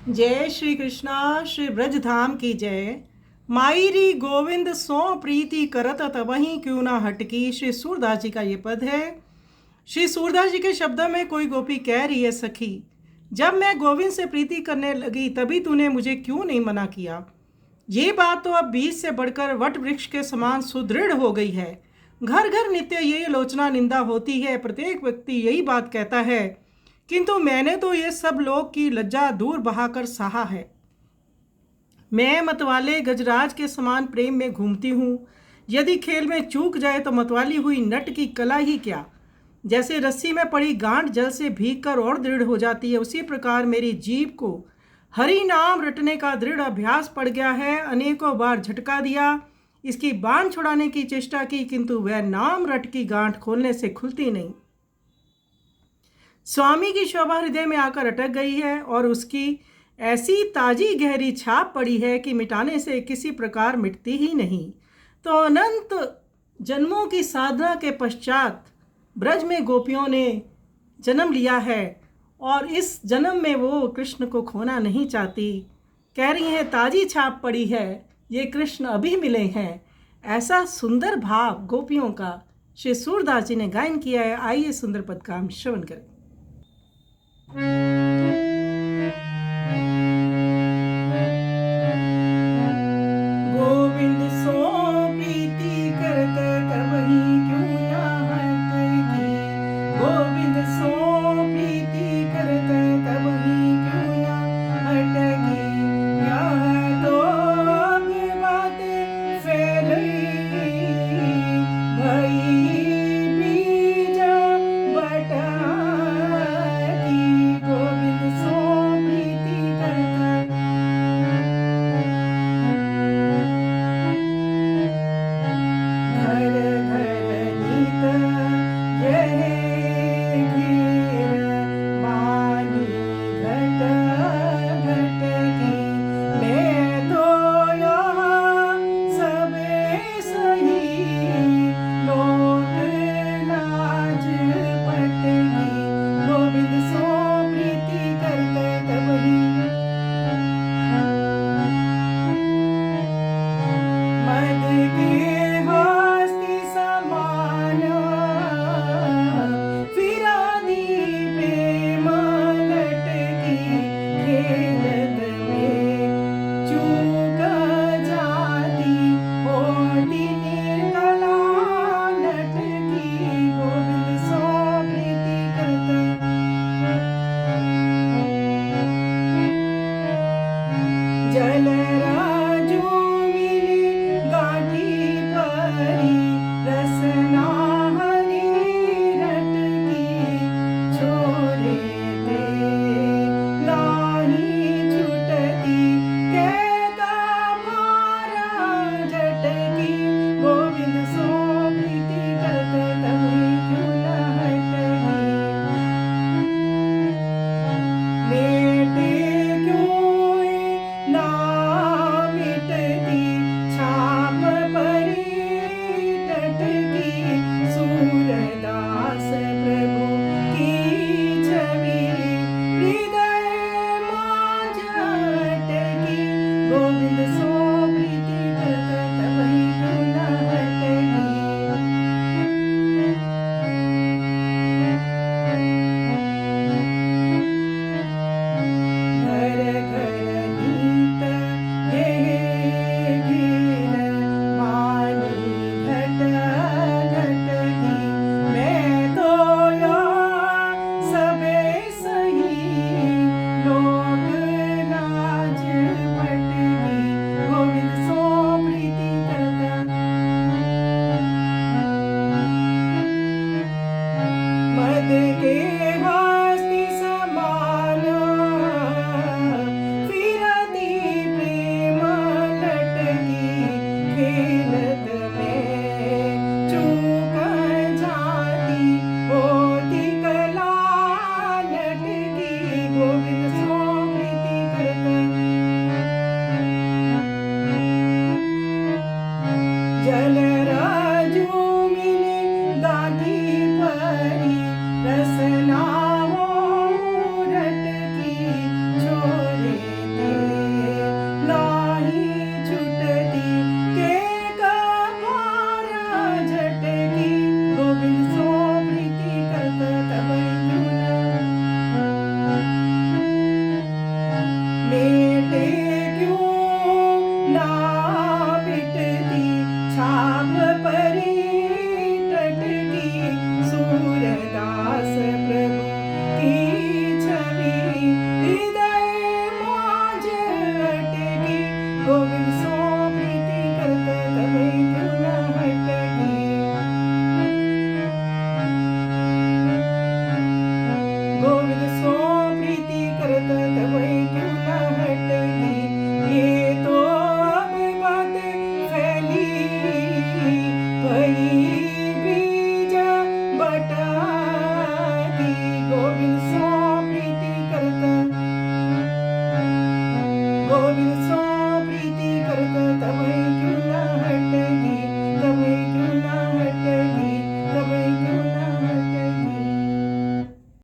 जय श्री कृष्णा श्री ब्रजधाम की जय। मायरी गोविंद सो प्रीति करत तबही क्यों ना हटकी। श्री सूरदास जी का ये पद है। श्री सूरदास जी के शब्दों में कोई गोपी कह रही है, सखी जब मैं गोविंद से प्रीति करने लगी तभी तूने मुझे क्यों नहीं मना किया। ये बात तो अब बीज से बढ़कर वट वृक्ष के समान सुदृढ़ हो गई है। घर घर नित्य ये आलोचना निंदा होती है, प्रत्येक व्यक्ति यही बात कहता है, किंतु मैंने तो ये सब लोग की लज्जा दूर बहाकर सहा है। मैं मतवाले गजराज के समान प्रेम में घूमती हूँ। यदि खेल में चूक जाए तो मतवाली हुई नट की कला ही क्या। जैसे रस्सी में पड़ी गांठ जल से भीग कर और दृढ़ हो जाती है, उसी प्रकार मेरी जीभ को हरि नाम रटने का दृढ़ अभ्यास पड़ गया है। अनेकों बार झटका दिया, इसकी बांध छुड़ाने की चेष्टा की, किंतु वह नाम रट की गांठ खोलने से खुलती नहीं। स्वामी की शोभा हृदय में आकर अटक गई है और उसकी ऐसी ताजी गहरी छाप पड़ी है कि मिटाने से किसी प्रकार मिटती ही नहीं। तो अनंत जन्मों की साधना के पश्चात ब्रज में गोपियों ने जन्म लिया है और इस जन्म में वो कृष्ण को खोना नहीं चाहती। कह रही हैं ताजी छाप पड़ी है, ये कृष्ण अभी मिले हैं। ऐसा सुंदर भाव गोपियों का श्री सूरदास जी ने गायन किया है। आइए सुंदर पद का हम श्रवण करें। गोविंद सो प्रीति करत तबहि क्यों ना हटकी। गोविंद सो प्रीति करत तबहि क्यों ना हटकी। यह तो अब बात फैलई भई बीजा बटाकी। सो प्रीति करत तब क्यों